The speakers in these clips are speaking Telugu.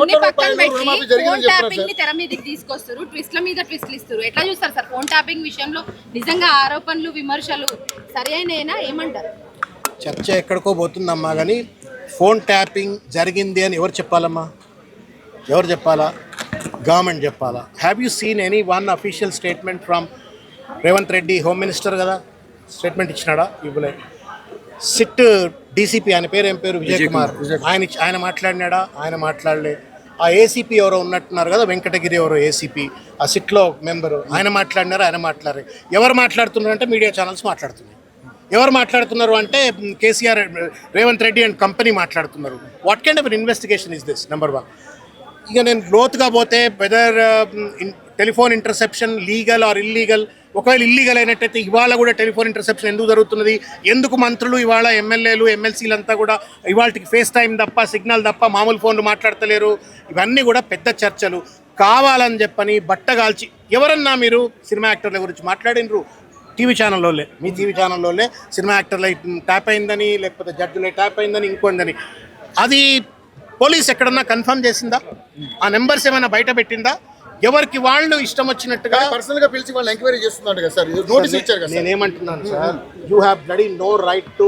అన్ని పక్కన పెట్టి ఫోన్ ట్యాపింగ్ ని తెర మీదకి తీసుకొస్తారు, ట్విస్ట్ల మీద ట్విస్ట్లు ఇస్తారు. ఎట్లా చూస్తారు సార్ ఫోన్ ట్యాపింగ్ విషయంలో? నిజంగా ఆరోపణలు విమర్శలు సరైననా ఏమంటారు? చర్చ ఎక్కడికో పోతుందమ్మా, కానీ ఫోన్ ట్యాపింగ్ జరిగింది అని ఎవరు చెప్పాలమ్మా? ఎవరు చెప్పాలా? గవర్నమెంట్ చెప్పాలా? Have you seen any one official statement from Revanth Reddy, home minister కదా, స్టేట్మెంట్ ఇచ్చినాడా? ఇవ్వలే. సిట్ డీసీపీ, ఆయన పేరు ఏం పేరు, విజయ్ కుమార్, ఆయన మాట్లాడినాడా? ఆయన మాట్లాడలే. ఆ ఏసీపీ ఎవరో ఉన్నట్టున్నారు కదా, వెంకటగిరి ఎవరో ఏసీపీ, ఆ సిట్లో మెంబరు, ఆయన మాట్లాడినారు? ఆయన మాట్లాడరు. ఎవరు మాట్లాడుతున్నారు అంటే మీడియా ఛానల్స్ మాట్లాడుతున్నాయి. ఎవరు మాట్లాడుతున్నారు అంటే కేసీఆర్, రేవంత్ రెడ్డి అండ్ కంపెనీ మాట్లాడుతున్నారు. What kind of investigation is this? Number 1. ఇక నేను లోతుగా పోతే whether telephone interception legal or illegal, ఒకవేళ ఇల్లీగల్ అయినట్టయితే ఇవాళ కూడా టెలిఫోన్ ఇంటర్సెప్షన్ ఎందుకు జరుగుతున్నది? ఎందుకు మంత్రులు ఇవాళ, ఎమ్మెల్యేలు, ఎమ్మెల్సీలంతా కూడా ఇవాళకి ఫేస్ టైం తప్ప, సిగ్నల్ తప్ప మామూలు ఫోన్లు మాట్లాడతలేరు? ఇవన్నీ కూడా పెద్ద చర్చలు. కావాలని చెప్పని బట్టగాల్చి ఎవరన్నా మీరు సినిమా యాక్టర్ల గురించి మాట్లాడినరు టీవీ ఛానల్లోలే, మీ టీవీ ఛానల్లోలే సినిమా యాక్టర్ల ట్యాప్ అయిందని, లేకపోతే జడ్జిలే ట్యాప్ అయిందని, ఇంకొందని. అది పోలీస్ ఎక్కడన్నా కన్ఫర్మ్ చేసిందా? ఆ నెంబర్స్ ఏమైనా బయట పెట్టిందా? ఎవరికి వాళ్ళు ఇష్టం వచ్చినట్టుగా పర్సనల్ గా పిలిచి వాళ్ళు ఎంక్వైరీ చేస్తున్నారు కదా సార్, నోటీస్ ఇచ్చారు కదా. నేనేమంటున్నాను sir, you have bloody no right to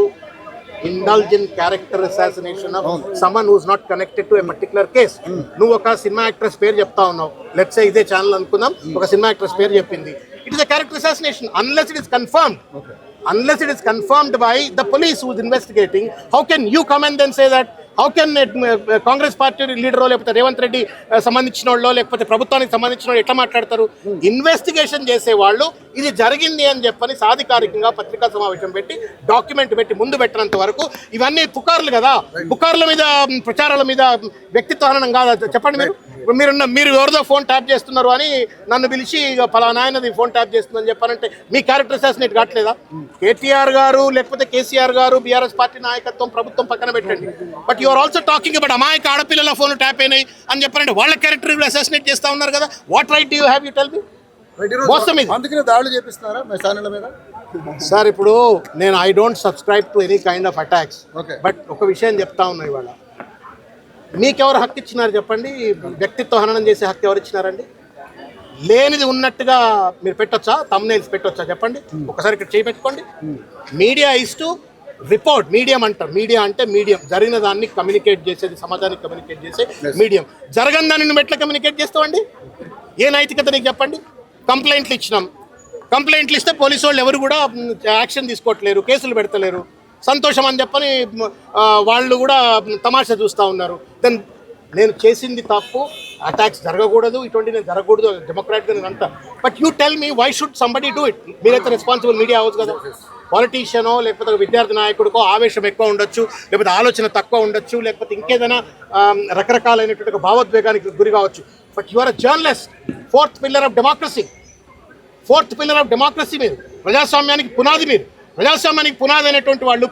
indulge in character assassination of someone who is not connected to a particular case. నువ్వు ఒక సినిమా యాక్ట్రెస్ పేరు చెప్తా ఉన్నావు, లెట్స్ సే ఇదే ఛానల్ అనుకుందాం, ఒక సినిమా యాక్ట్రెస్ పేరు చెప్పింది, it is a character assassination unless it is confirmed. Unless it is confirmed by the police who is investigating. How can you come and then say that? How can Congress party లీడరో, లేకపోతే రేవంత్ రెడ్డి సంబంధించిన వాళ్ళు, లేకపోతే ప్రభుత్వానికి సంబంధించిన వాళ్ళు ఎట్లా మాట్లాడతారు? ఇన్వెస్టిగేషన్ చేసేవాళ్ళు ఇది జరిగింది అని చెప్పని సాధికారికంగా పత్రికా సమావేశం పెట్టి డాక్యుమెంట్ పెట్టి ముందు పెట్టినంత వరకు ఇవన్నీ పుకార్లు కదా. పుకార్ల మీద, ప్రచారాల మీద వ్యక్తిత్వ హననం కాదా? చెప్పండి. మీరు ఎవరిదో ఫోన్ ట్యాప్ చేస్తున్నారు అని నన్ను పిలిచి పలానా ఆయనది ఫోన్ ట్యాప్ చేస్తుందని చెప్పారంటే మీ క్యారెక్టర్ అసాసినేట్ కావట్లేదా? కేటీఆర్ గారు, లేకపోతే కేసీఆర్ గారు, బీఆర్ఎస్ పార్టీ నాయకత్వం, ప్రభుత్వం పక్కన పెట్టండి, but you're also talking about అమాయక ఆడపిల్లల ఫోన్ ట్యాప్ అయినాయి అని చెప్పారంటే వాళ్ళ క్యారెక్టర్ అసాసినేట్ చేస్తా ఉన్నారు కదా. What right you have? You tell మీ. అందుకనే దాడులు చేపిస్తున్నారా మీ ఛానల్ మీద? సార్ ఇప్పుడు నేను I don't subscribe to any kind of attacks, but ఒక విషయం చెప్తా ఉన్నా, ఇవాళ మీకెవరు హక్కు ఇచ్చినారు చెప్పండి? వ్యక్తిత్వ హననం చేసే హక్కు ఎవరు ఇచ్చినారండి? లేనిది ఉన్నట్టుగా మీరు పెట్టొచ్చా? తమ్నైల్స్ పెట్టొచ్చా చెప్పండి? ఒకసారి ఇక్కడ చేయి పెట్టుకోండి. Media is to report. Medium అంటారు. మీడియా అంటే మీడియం, జరిగిన దాన్ని కమ్యూనికేట్ చేసేది, సమాజానికి కమ్యూనికేట్ చేసే మీడియం. జరగని దాన్ని నువ్వు ఎట్లా కమ్యూనికేట్ చేస్తావండి? ఏ నైతికత నీకు చెప్పండి? కంప్లైంట్లు ఇచ్చినాం, కంప్లైంట్లు ఇస్తే పోలీసు వాళ్ళు ఎవరు కూడా యాక్షన్ తీసుకోవట్లేరు, కేసులు పెడతలేరు. సంతోషం అని చెప్పని వాళ్ళు కూడా తమాషా చూస్తూ ఉన్నారు. దెన్ నేను చేసింది తప్పు, అటాక్స్ జరగకూడదు, ఇటువంటి నేను జరగకూడదు డెమోక్రాట్గా నేను అంటా. But you tell me, why should somebody do it? మీరైతే రెస్పాన్సిబుల్ మీడియా అవ్వచ్చు కదా. పాలిటీషియనో లేకపోతే విద్యార్థి నాయకుడికో ఆవేశం ఎక్కువ ఉండొచ్చు, లేకపోతే ఆలోచన తక్కువ ఉండొచ్చు, లేకపోతే ఇంకేదైనా రకరకాలైనటువంటి భావోద్వేగానికి గురి కావచ్చు. But you are a journalist, fourth pillar of democracy. Fourth pillar of democracy మీరు, ప్రజాస్వామ్యానికి పునాది మీరు. ప్రజాస్వామ్యానికి పునాది అయినటువంటి వాళ్ళు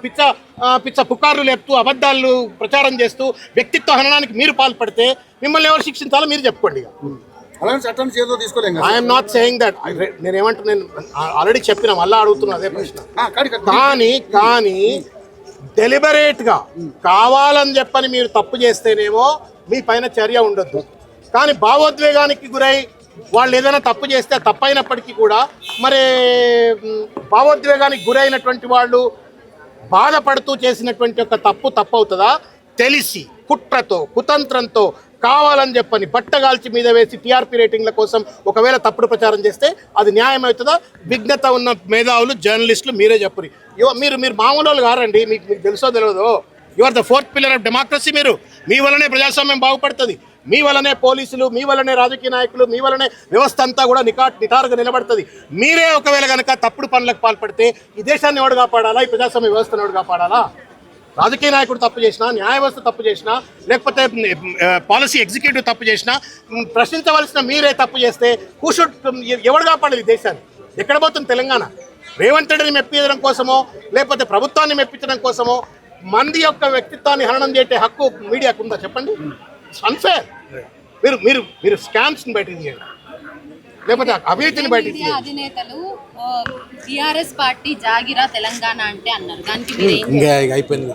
పిచ్చ పుకార్లు లేపుతూ, అబద్ధాలు ప్రచారం చేస్తూ, వ్యక్తిత్వ హననానికి మీరు పాల్పడితే మిమ్మల్ని ఎవరు శిక్షించాలో మీరు చెప్పుకోండి. I'm not saying that. నేను ఆల్రెడీ చెప్పిన, మళ్ళీ అడుగుతున్నా అదే ప్రశ్న. కానీ డెలిబరేట్గా కావాలని చెప్పని మీరు తప్పు చేస్తేనేమో మీ పైన చర్య ఉండొద్దు. కానీ భావోద్వేగానికి గురై వాళ్ళు ఏదైనా తప్పు చేస్తే తప్పైనప్పటికీ కూడా మరి భావోద్వేగానికి గురైనటువంటి వాళ్ళు బాధపడుతూ చేసినటువంటి ఒక తప్పు అవుతుందా? తెలిసి కుట్రతో, కుతంత్రంతో, కావాలని చెప్పని బట్టగాల్చి మీద వేసి టీఆర్పీ రేటింగ్ల కోసం ఒకవేళ తప్పుడు ప్రచారం చేస్తే అది న్యాయం అవుతుందా? విఘ్నత ఉన్న మేధావులు, జర్నలిస్టులు మీరే చెప్పరు. మీరు మామూలు వాళ్ళు కారండి. మీకు తెలుసో తెలియదో, you are the fourth pillar of democracy. మీరు, మీ వల్లనే ప్రజాస్వామ్యం బాగుపడుతుంది, మీ వల్లనే పోలీసులు, మీ వల్లనే రాజకీయ నాయకులు, మీ వల్లనే వ్యవస్థ అంతా కూడా నిటారుగా నిలబడుతుంది. మీరే ఒకవేళ కనుక తప్పుడు పనులకు పాల్పడితే ఈ దేశాన్ని ఎవడు కాపాడాలా? ఈ ప్రజాస్వామ్య వ్యవస్థను ఎవడు కాపాడాలా? రాజకీయ నాయకుడు తప్పు చేసినా, న్యాయ వ్యవస్థ తప్పు చేసినా, లేకపోతే పాలసీ ఎగ్జిక్యూటివ్ తప్పు చేసినా ప్రశ్నించవలసిన మీరే తప్పు చేస్తే ఎవడు కాపాడాలి ఈ దేశాన్ని? ఎక్కడ పోతుంది తెలంగాణ? రేవంత్ రెడ్డిని మెప్పించడం కోసమో, లేకపోతే ప్రభుత్వాన్ని మెప్పించడం కోసమో మంది యొక్క వ్యక్తిత్వాన్ని హననం చేసే హక్కు మీడియాకు ఉందా చెప్పండి? అన్ఫేర్. మీరు స్కామ్స్ బయటకు తీయండి, లేకపోతే అవినీతిని బయటకు తీయండి. అధినేతలు టిఆర్ఎస్ పార్టీ జాగిరా తెలంగాణ అంటే అన్నారు, దానికి అయిపోయింది.